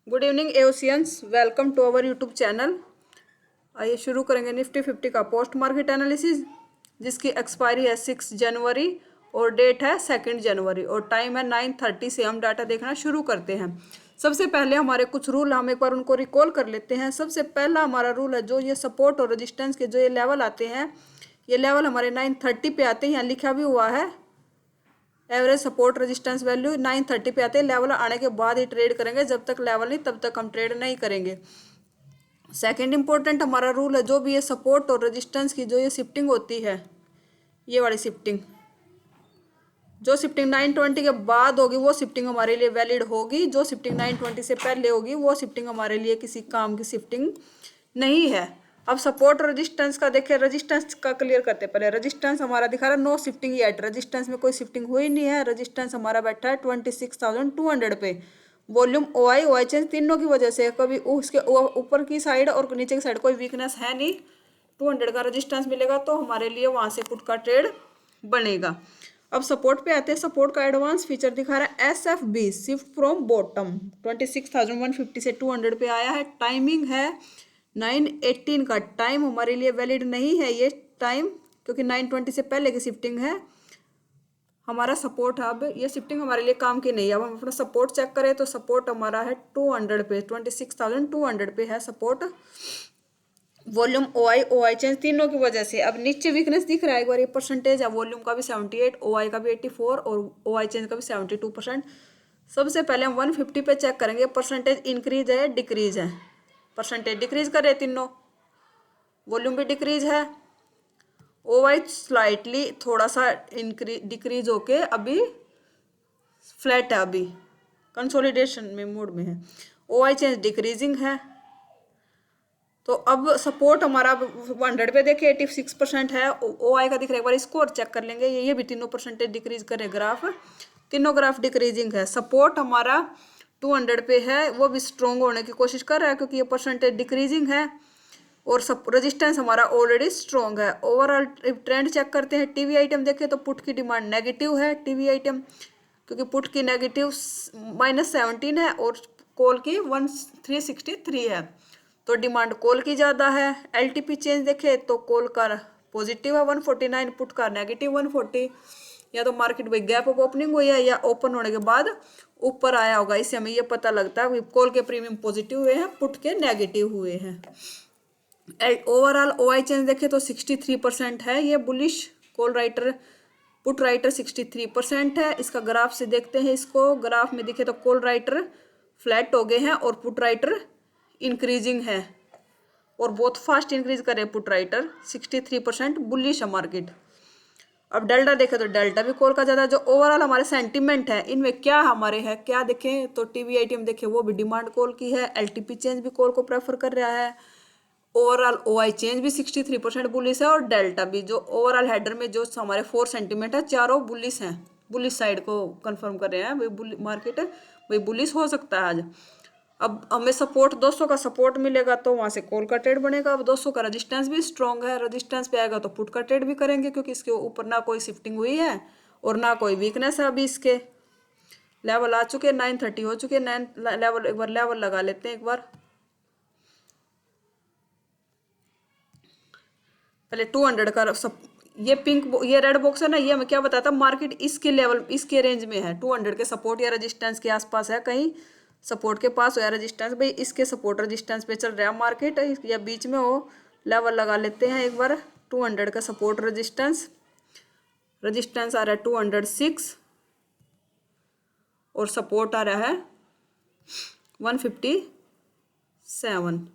Good evening एओसियंस, welcome to our YouTube channel. आइए शुरू करेंगे निफ्टी 50 का पोस्ट मार्केट एनालिसिस, जिसकी एक्सपायरी है 6 जनवरी और डेट है 2 जनवरी और टाइम है 9:30 से हम डाटा देखना शुरू करते हैं। सबसे पहले हमारे कुछ रूल हम एक बार उनको रिकॉल कर लेते हैं। सबसे पहला हमारा रूल है, जो ये सपोर्ट और रेजिस्टेंस के जो ये लेवल आते हैं, ये लेवल हमारे 9:30 पे आते हैं। यहाँ लिखा भी हुआ है एवरेज सपोर्ट रेजिस्टेंस वैल्यू 9:30 पे आते हैं। लेवल आने के बाद ही ट्रेड करेंगे, जब तक लेवल नहीं तब तक हम ट्रेड नहीं करेंगे। सेकंड इंपॉर्टेंट हमारा रूल है, जो भी ये सपोर्ट और रेजिस्टेंस की जो ये शिफ्टिंग होती है, ये वाली शिफ्टिंग, जो शिफ्टिंग 9:20 के बाद होगी वो शिफ्टिंग हमारे लिए वैलिड होगी। जो शिफ्टिंग 9:20 से पहले होगी वो शिफ्टिंग हमारे लिए किसी काम की शिफ्टिंग नहीं है। अब सपोर्ट रेजिस्टेंस का देखें, रेजिस्टेंस का क्लियर करते हैं। पहले रेजिस्टेंस हमारा दिखा रहा है नो शिफ्टिंग येट, रेजिस्टेंस में कोई शिफ्टिंग हुई नहीं है। रेजिस्टेंस हमारा बैठा है 26,200 पे। वॉल्यूम ओआई चेंज तीनों की वजह से, कभी उसके ऊपर की साइड और नीचे की साइड कोई वीकनेस है नहीं। 200 का रेजिस्टेंस मिलेगा तो हमारे लिए वहां से पुट का ट्रेड बनेगा। अब सपोर्ट पे आते हैं। सपोर्ट का एडवांस फीचर दिखा रहा है SFB, शिफ्ट फ्रॉम बॉटम। 26,150 से 200 पे आया है। टाइमिंग है 9:18 का। टाइम हमारे लिए वैलिड नहीं है ये टाइम, क्योंकि 9:20 से पहले की शिफ्टिंग है। हमारा सपोर्ट, अब ये शिफ्टिंग हमारे लिए काम की नहीं है। अब हम अपना सपोर्ट चेक करें तो सपोर्ट हमारा है 200 पे, 26,200 पे है सपोर्ट। वॉल्यूम ओआई चेंज तीनों की वजह से। अब नीचे वीकनेस दिख रहा है एक बार, ये परसेंटेज है वॉल्यूम का भी 78, ओआई का भी 84 और ओआई चेंज का भी 72%। सबसे पहले हम 150 पे चेक करेंगे, परसेंटेज इंक्रीज है डिक्रीज है। परसेंटेज डिक्रीज कर रहे तीनों, वॉल्यूम भी डिक्रीज है। ओवाई स्लाइटली थोड़ा सा डिक्रीज होके अभी फ्लैट है, अभी कंसोलिडेशन में मूड में है। ओआई चेंज डिक्रीजिंग है। तो अब सपोर्ट हमारा 100 पे देखिए 86% है। ओआई का दिख रहा है, एक बार स्कोर चेक कर लेंगे। ये भी तीनों परसेंटेज डिक्रीज करे ग्राफ, तीनों ग्राफ डिक्रीजिंग है। सपोर्ट हमारा 200 पे है, वो भी स्ट्रोंग होने की कोशिश कर रहा है क्योंकि ये परसेंटेज डिक्रीजिंग है। और सब रेजिस्टेंस हमारा ऑलरेडी स्ट्रॉन्ग है। ओवरऑल ट्रेंड चेक करते हैं। टीवी आइटम देखें तो पुट की डिमांड नेगेटिव है टीवी आइटम, क्योंकि पुट की नेगेटिव -17 है और कॉल की 1363 है, तो डिमांड कॉल की ज़्यादा है। एलटीपी चेंज देखें तो कॉल का पॉजिटिव है 149, पुट का नेगेटिव 140। या तो मार्केट में गैप ऑफ ओपनिंग हुई है या ओपन होने के बाद ऊपर आया होगा, इससे हमें ये पता लगता है कॉल के प्रीमियम पॉजिटिव हुए हैं, पुट के नेगेटिव हुए हैं। ओवरऑल ओआई चेंज देखें तो 63% है ये bullish. Call writer put writer 63% है। इसका ग्राफ से देखते हैं, इसको ग्राफ में दिखे तो कॉल राइटर फ्लैट हो गए हैं और पुट राइटर इंक्रीजिंग है, और बहुत फास्ट इंक्रीज करे पुट राइटर। 63% बुलिश है मार्केट। अब डेल्टा देखें तो डेल्टा भी कॉल का ज़्यादा। जो ओवरऑल हमारे सेंटीमेंट है, इनमें क्या हमारे है, क्या देखें तो टीवी आईटीएम देखें वो भी डिमांड कॉल की है। एलटीपी चेंज भी कॉल को प्रेफर कर रहा है। ओवरऑल ओआई चेंज भी 63% बुलिस है और डेल्टा भी। जो ओवरऑल हेडर में जो हमारे 4 सेंटीमेंट है, चारों बुलिस हैं, बुलिस साइड को कंफर्म कर रहे हैं। वही मार्केट है, वही बुलिस हो सकता है आज। अब हमें सपोर्ट 200 का सपोर्ट मिलेगा तो वहां से कॉल का ट्रेड बनेगा। अब 200 का रेजिस्टेंस भी स्ट्रॉन्ग है, रेजिस्टेंस पे आएगा तो पुट का ट्रेड भी करेंगे, क्योंकि इसके ऊपर ना कोई शिफ्टिंग हुई है और ना कोई वीकनेस है। अभी इसके लेवल आ चुके हैं, 9:30 हो चुके हैं। 9 लेवल एक बार लेवल लगा लेते हैं एक बार। पहले 200 का ये पिंक ये रेड बॉक्स है ना, ये हमें क्या बताता है, मार्केट इसके लेवल इसके रेंज में है। 200 के सपोर्ट या रेजिस्टेंस के आसपास है, कहीं सपोर्ट के पास हो या रेजिस्टेंस, भाई इसके सपोर्ट रेजिस्टेंस पे चल रहा है मार्केट, या बीच में हो। लेवल लगा लेते हैं एक बार। 200 का सपोर्ट रेजिस्टेंस, रेजिस्टेंस आ रहा है 206 और सपोर्ट आ रहा है 157।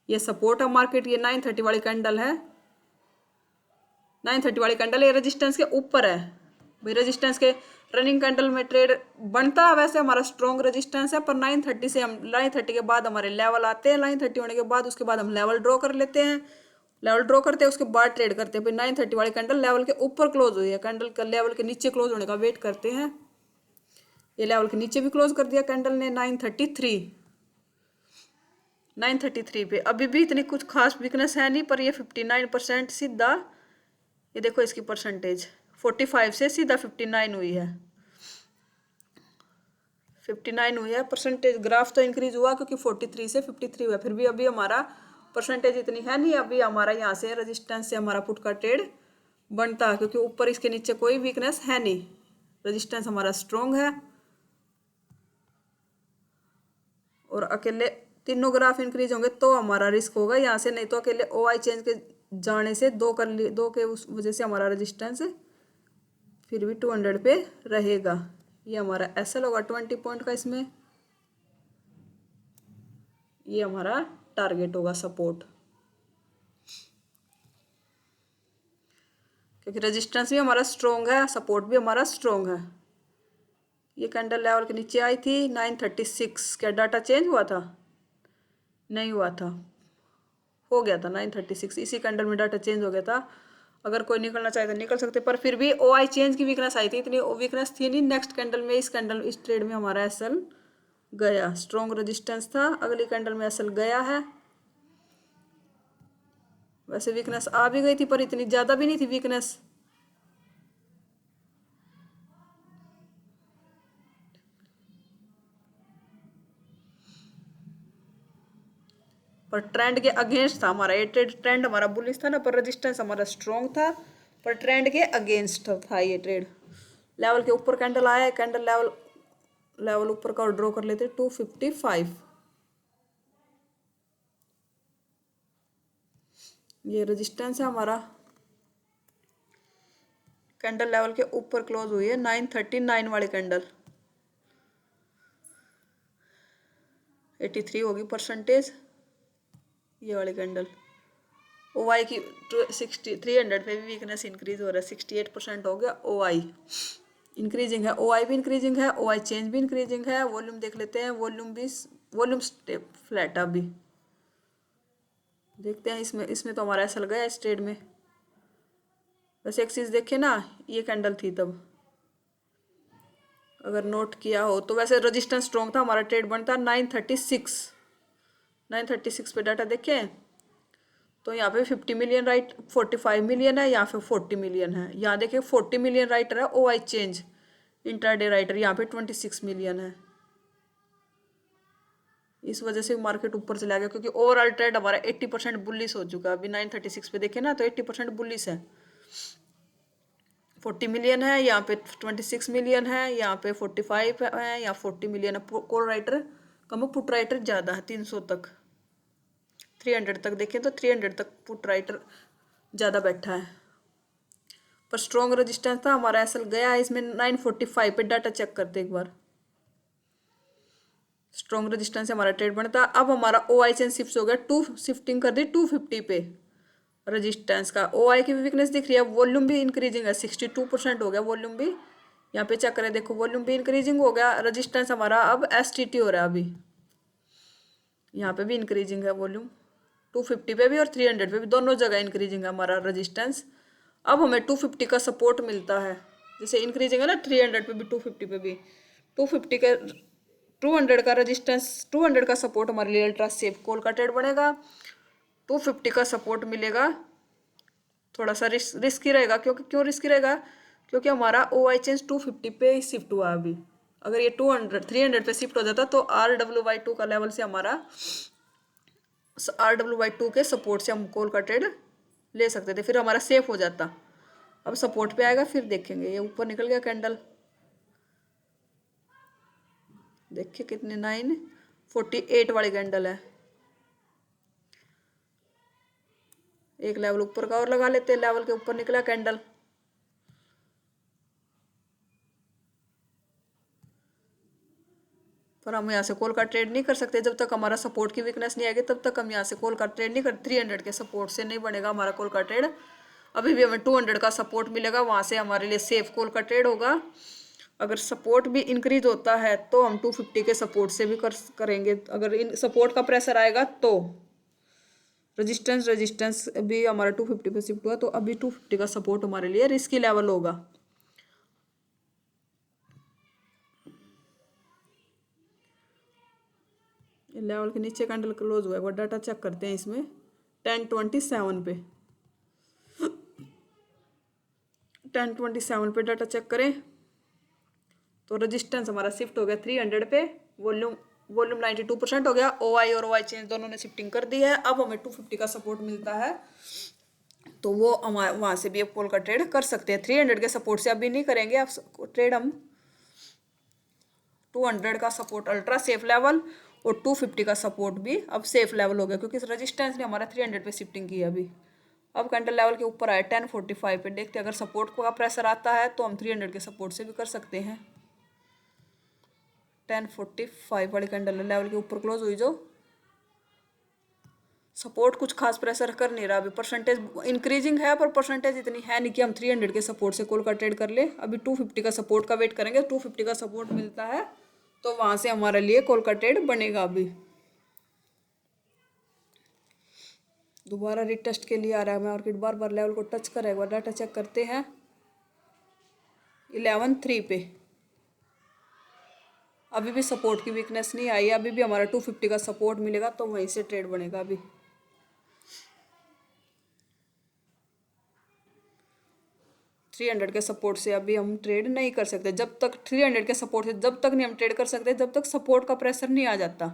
ये सपोर्ट है मार्केट। ये 9:30 वाली कैंडल है, 9:30 वाली कैंडल ये रेजिस्टेंस के ऊपर है। भाई रेजिस्टेंस के रनिंग कैंडल में ट्रेड बनता है, वैसे हमारा स्ट्रॉन्ग रेजिस्टेंस है, पर 9:30 से हम 9:30 के बाद हमारे लेवल आते हैं। 9:30 होने के बाद उसके बाद हम लेवल ड्रॉ कर लेते हैं। लेवल ड्रॉ करते हैं उसके बाद ट्रेड करते हैं। भाई 9:30 वाली कैंडल लेवल के ऊपर क्लोज हुई है, कैंडल का लेवल के नीचे क्लोज होने का वेट करते हैं। ये लेवल के नीचे भी क्लोज कर दिया कैंडल ने 9:33 पे। अभी भी इतनी कुछ खास वीकनेस है नहीं, पर ये 59% सीधा, ये देखो इसकी परसेंटेज 45 से सीधा 59 हुई है। 59 हुई है। परसेंटेज ग्राफ तो इंक्रीज हुआ क्योंकि 43 से 53 हुआ, फिर भी अभी हमारा परसेंटेज इतनी है नहीं। अभी हमारा यहाँ से रेजिस्टेंस से हमारा पुट का ट्रेड बनता है क्योंकि ऊपर इसके नीचे कोई वीकनेस है नहीं, रेजिस्टेंस हमारा स्ट्रोंग है। और अकेले तीनों ग्राफ इंक्रीज होंगे तो हमारा रिस्क होगा यहाँ से, नहीं तो अकेले OI चेंज के जाने से दो के उस वजह से हमारा रेजिस्टेंस फिर भी 200 पे रहेगा। ये हमारा SL होगा 20 पॉइंट का, इसमें ये हमारा टारगेट होगा सपोर्ट, क्योंकि रेजिस्टेंस भी हमारा स्ट्रोंग है, सपोर्ट भी हमारा स्ट्रोंग है। ये कैंडल लेवल के नीचे आई थी 936, क्या डाटा चेंज हुआ था? नहीं हुआ था, हो गया था 936, इसी कैंडल में डाटा चेंज हो गया था। अगर कोई निकलना चाहे तो निकल सकते, पर फिर भी OI चेंज की वीकनेस आई थी, इतनी वीकनेस थी नहीं। नेक्स्ट कैंडल में इस ट्रेड में हमारा SL गया, स्ट्रॉन्ग रेजिस्टेंस था, अगली कैंडल में SL गया है। वैसे वीकनेस आ भी गई थी पर इतनी ज़्यादा भी नहीं थी वीकनेस। पर ट्रेंड के अगेंस्ट था हमारा ये ट्रेड, ट्रेंड हमारा बुलिश था ना, पर रेजिस्टेंस हमारा स्ट्रॉन्ग था, पर ट्रेंड के अगेंस्ट था ये ट्रेड। लेवल के ऊपर कैंडल आया, कैंडल लेवल ऊपर का ड्रॉ कर लेते 255। ये रेजिस्टेंस है हमारा, कैंडल लेवल के ऊपर क्लोज हुई है 939 वाली कैंडल, 83 होगी परसेंटेज ये वाली कैंडल। OI की 300 पे भी वीकनेस इंक्रीज हो रहा है, 68% हो गया। OI इंक्रीजिंग है, OI भी इंक्रीजिंग है, OI चेंज भी इंक्रीजिंग है। वॉल्यूम देख लेते हैं, वॉल्यूम स्टेप फ्लैट अभी देखते हैं। इसमें तो हमारा ऐसा लगा है इस ट्रेड में। वैसे एक चीज़ देखे ना, ये कैंडल थी तब, अगर नोट किया हो तो वैसे रेजिस्टेंस स्ट्रॉन्ग था, हमारा ट्रेड बनता 936 पे डाटा देखें तो यहाँ पे 50 मिलियन राइट, 45 मिलियन है, यहाँ पे 40 मिलियन है। यहाँ देखिए 40 मिलियन राइटर है OI चेंज, इंटरडे राइटर यहाँ पे 26 मिलियन है। इस वजह से मार्केट ऊपर चला गया क्योंकि ओवरऑल ट्रेड हमारा 80% बुलिश हो चुका है। अभी 936 पे देखे ना तो 80% बुलिश है। 40 मिलियन है, यहाँ पे 26 मिलियन है, यहाँ पे 45 है, यहाँ 40 मिलियन है। कॉल राइटर कम, पुट राइटर ज़्यादा है, 300 तक, 300 तक देखें तो 300 तक पुट राइटर ज़्यादा बैठा है। पर स्ट्रॉन्ग रेजिस्टेंस था हमारा, SL गया है इसमें 945 पे। डाटा चेक करते एक बार, स्ट्रॉन्ग रेजिस्टेंस से हमारा ट्रेड बनता। अब हमारा OI चेंज शिफ्ट हो गया, शिफ्टिंग कर दी 250 पे रेजिस्टेंस का। OI की भी वीकनेस दिख रही है, वॉल्यूम भी इंक्रीजिंग है, 62% हो गया वॉल्यूम भी। यहाँ पे चेक करें, देखो वॉल्यूम भी इंक्रीजिंग हो गया। रेजिस्टेंस हमारा अब STT हो रहा है, अभी यहाँ पे भी इंक्रीजिंग है वॉल्यूम, 250 पे भी और 300 पे भी, दोनों जगह इंक्रीजिंग है हमारा रेजिस्टेंस। अब हमें 250 का सपोर्ट मिलता है, जैसे इंक्रीजिंग है ना 300 पे भी 250 पे भी। 250 के 200 का रेजिस्टेंस, 200 का सपोर्ट हमारे लिए अल्ट्रा सेफ कॉल का ट्रेड बनेगा। 250 का सपोर्ट मिलेगा, थोड़ा सा रिस्की रहेगा। क्यों रिस्की रहेगा? क्योंकि हमारा OI चेंज 250 पे ही शिफ्ट हुआ अभी। अगर ये 300 पे शिफ्ट हो जाता तो RW/2 का लेवल से हमारा RW/2 के सपोर्ट से हम कॉल का ट्रेड ले सकते थे, फिर हमारा सेफ हो जाता। अब सपोर्ट पे आएगा, फिर देखेंगे। ये ऊपर निकल गया कैंडल, देखिए कितने 948 वाली कैंडल है। एक लेवल ऊपर का और लगा लेते हैं, लेवल के ऊपर निकला कैंडल। पर हम यहाँ से कॉल का ट्रेड नहीं कर सकते जब तक हमारा सपोर्ट की वीकनेस नहीं आएगी, तब तक हम यहाँ से कॉल का ट्रेड नहीं कर। 300 के सपोर्ट से नहीं बनेगा हमारा कॉल का ट्रेड। अभी भी हमें 200 का सपोर्ट मिलेगा, वहाँ से हमारे लिए सेफ कॉल का ट्रेड होगा। अगर सपोर्ट भी इंक्रीज होता है तो हम 250 के सपोर्ट से भी करेंगे। अगर इन सपोर्ट का प्रेशर आएगा तो रेजिस्टेंस भी हमारा 250 पे शिफ्ट हुआ, तो अभी 250 का सपोर्ट हमारे लिए रिस्की लेवल होगा। लेवल के नीचे कैंडल क्लोज हुआ है, वो डाटा चेक करते हैं इसमें 1027 पे। 1027 पे डाटा चेक करें तो रेजिस्टेंस हमारा शिफ्ट हो गया 300 पे, वॉल्यूम वॉल्यूम 92% हो गया। ओ आई और ओ आई चेंज दोनों ने शिफ्टिंग कर दी है। अब हमें 250 का सपोर्ट मिलता है, तो वो हमारे वहाँ से भी अब कॉल का ट्रेड कर सकते हैं। 300 के सपोर्ट से अभी नहीं करेंगे अब ट्रेड हम। 200 का सपोर्ट अल्ट्रा सेफ लेवल और 250 का सपोर्ट भी अब सेफ लेवल हो गया, क्योंकि रेजिस्टेंस ने हमारा 300 पे शिफ्टिंग की है अभी। अब कैंडल लेवल के ऊपर आए 1045 पे, देखते हैं अगर सपोर्ट का प्रेशर आता है तो हम 300 के सपोर्ट से भी कर सकते हैं। 1045 वाली कैंडल लेवल के ऊपर क्लोज हुई जो। सपोर्ट कुछ खास प्रेशर कर नहीं रहा अभी, परसेंटेज इंक्रीजिंग है पर परसेंटेज इतनी है नहीं कि हम 300 के सपोर्ट से कॉल का ट्रेड कर ले। अभी 250 का सपोर्ट का वेट करेंगे। 250 का सपोर्ट मिलता है तो वहां से हमारे लिए कॉल का ट्रेड बनेगा। अभी दोबारा रिटेस्ट के लिए आ रहा है मार्केट, बार बार लेवल को टच करेगा। एक बार डाटा चेक करते हैं 11.3 पे। अभी भी सपोर्ट की वीकनेस नहीं आई, अभी भी हमारा 250 का सपोर्ट मिलेगा तो वहीं से ट्रेड बनेगा। अभी 300 के सपोर्ट से अभी हम ट्रेड नहीं कर सकते। जब तक 300 के सपोर्ट से जब तक नहीं हम ट्रेड कर सकते जब तक सपोर्ट का प्रेशर नहीं आ जाता।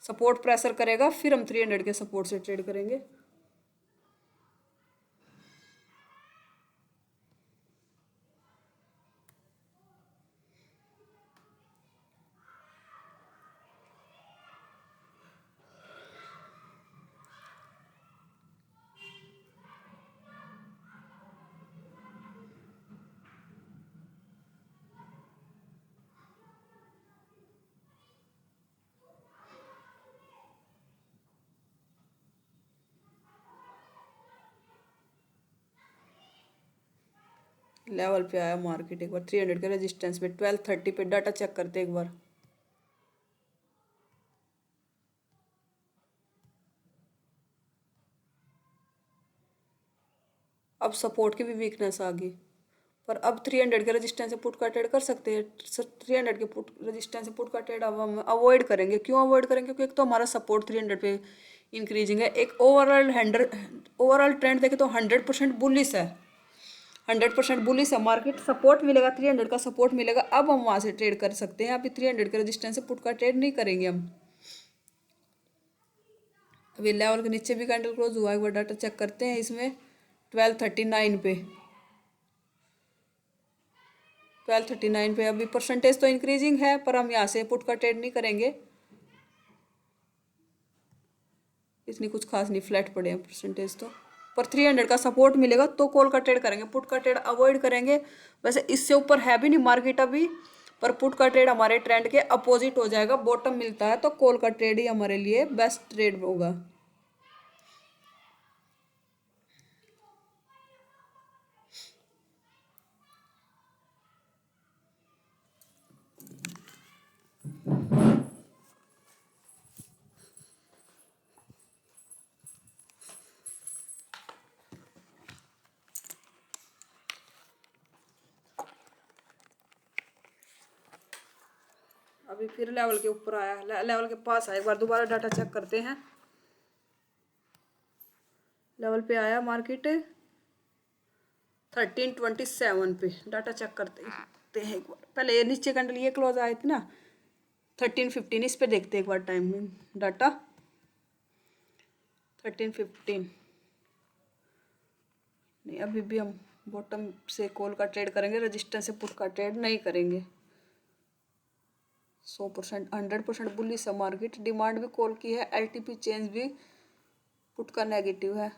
सपोर्ट प्रेशर करेगा फिर हम 300 के सपोर्ट से ट्रेड करेंगे। लेवल पे आया मार्केट एक बार 300 के रेजिस्टेंस पे। 1230 पे डाटा चेक करते एक बार। अब सपोर्ट की भी वीकनेस आ गई, पर अब 300 के रेजिस्टेंस से पुट का ट्रेड कर सकते हैं। 300 के पुट रेजिस्टेंस से पुट का ट्रेड अब हम अवॉइड करेंगे। क्यों अवॉइड करेंगे? क्योंकि एक तो हमारा सपोर्ट 300 पे इंक्रीजिंग है, एक ओवरऑल ट्रेंड देखे तो 100% बुलिश है। 100% बुलिश है मार्केट। सपोर्ट मिलेगा 300 का सपोर्ट मिलेगा, अब हम वहाँ से ट्रेड कर सकते हैं। अभी 300 के रेजिस्टेंस से पुट का ट्रेड नहीं करेंगे हम। अभी लेवल के नीचे भी कैंडल क्लोज हुआ है, एक बार डाटा चेक करते हैं इसमें 1239 पे। 1239 पे अभी परसेंटेज तो इंक्रीजिंग है, पर हम यहाँ से पुट का ट्रेड नहीं करेंगे। इतनी कुछ खास नहीं, फ्लैट पड़े हैं परसेंटेज तो। पर 300 का सपोर्ट मिलेगा तो कॉल का ट्रेड करेंगे, पुट का ट्रेड अवॉइड करेंगे। वैसे इससे ऊपर है भी नहीं मार्केट अभी, पर पुट का ट्रेड हमारे ट्रेंड के अपोजिट हो जाएगा। बॉटम मिलता है तो कॉल का ट्रेड ही हमारे लिए बेस्ट ट्रेड होगा। अभी फिर लेवल के ऊपर आया, लेवल के पास आया। एक बार दोबारा डाटा चेक करते हैं। लेवल पे आया मार्केट 1327 पे। डाटा चेक करते हैं एक बार। पहले ये नीचे कैंडल ये क्लोज आए थे ना 1315, इस पे देखते हैं एक बार टाइम में डाटा। 1315 नहीं, अभी भी हम बॉटम से कॉल का ट्रेड करेंगे, रजिस्टेंस से पुट का ट्रेड नहीं करेंगे। 100% 100% बुलिश है मार्केट। डिमांड भी कॉल की है, एलटीपी चेंज भी पुट का नेगेटिव है।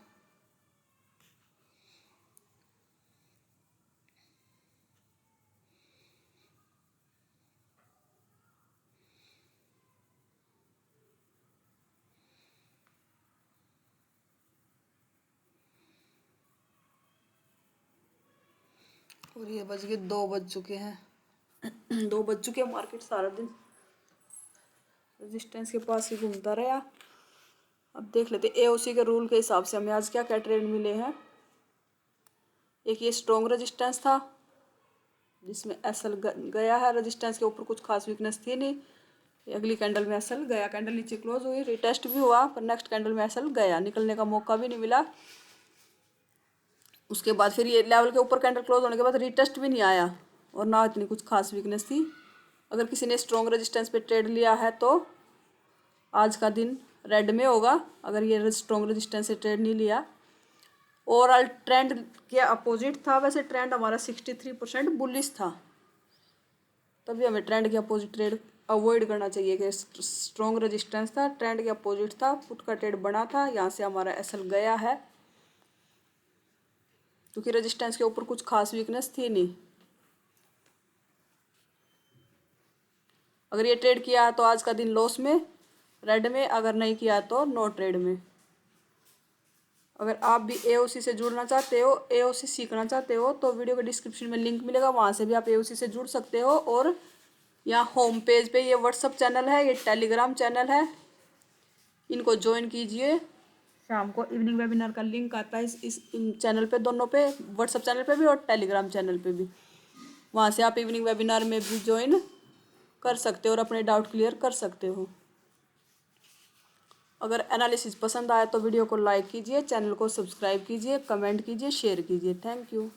और ये बज गए 2 बज चुके हैं। 2 बज चुके हैं। मार्केट सारा दिन रेजिस्टेंस के पास ही घूमता रहा। अब देख लेते एओसी के रूल के हिसाब से हमें आज क्या क्या ट्रेड मिले हैं। एक ये स्ट्रॉन्ग रेजिस्टेंस था जिसमें एसएल गया है। रेजिस्टेंस के ऊपर कुछ खास वीकनेस थी नहीं। अगली कैंडल में एसएल गया, कैंडल नीचे क्लोज हुई, रिटेस्ट भी हुआ, पर नेक्स्ट कैंडल में एसएल गया, निकलने का मौका भी नहीं मिला। उसके बाद फिर ये लेवल के ऊपर कैंडल क्लोज होने के बाद रिटेस्ट भी नहीं आया, और ना इतनी कुछ खास वीकनेस थी। अगर किसी ने स्ट्रॉन्ग रेजिस्टेंस पे ट्रेड लिया है तो आज का दिन रेड में होगा। अगर ये स्ट्रॉन्ग रेजिस्टेंस से ट्रेड नहीं लिया, ओवरऑल ट्रेंड के अपोजिट था। वैसे ट्रेंड हमारा 63% बुलिश था, तभी हमें ट्रेंड के अपोजिट ट्रेड अवॉइड करना चाहिए कि स्ट्रॉन्ग रेजिस्टेंस था, ट्रेंड के अपोजिट था, पुट का ट्रेड बना था, यहाँ से हमारा एसएल गया है क्योंकि रेजिस्टेंस के ऊपर कुछ खास वीकनेस थी नहीं। अगर ये ट्रेड किया तो आज का दिन लॉस में, रेड में, अगर नहीं किया तो नो ट्रेड में। अगर आप भी एओसी से जुड़ना चाहते हो, एओसी सीखना चाहते हो, तो वीडियो के डिस्क्रिप्शन में लिंक मिलेगा, वहाँ से भी आप एओसी से जुड़ सकते हो। और यहाँ होम पेज पे ये व्हाट्सअप चैनल है, ये टेलीग्राम चैनल है, इनको ज्वाइन कीजिए। शाम को इवनिंग वेबिनार का लिंक आता है इस चैनल पे, दोनों पे, व्हाट्सअप चैनल पे भी और टेलीग्राम चैनल पे भी। वहाँ से आप इवनिंग वेबिनार में भी ज्वाइन कर सकते हो और अपने डाउट क्लियर कर सकते हो। अगर एनालिसिस पसंद आया तो वीडियो को लाइक कीजिए, चैनल को सब्सक्राइब कीजिए, कमेंट कीजिए, शेयर कीजिए। Thank you.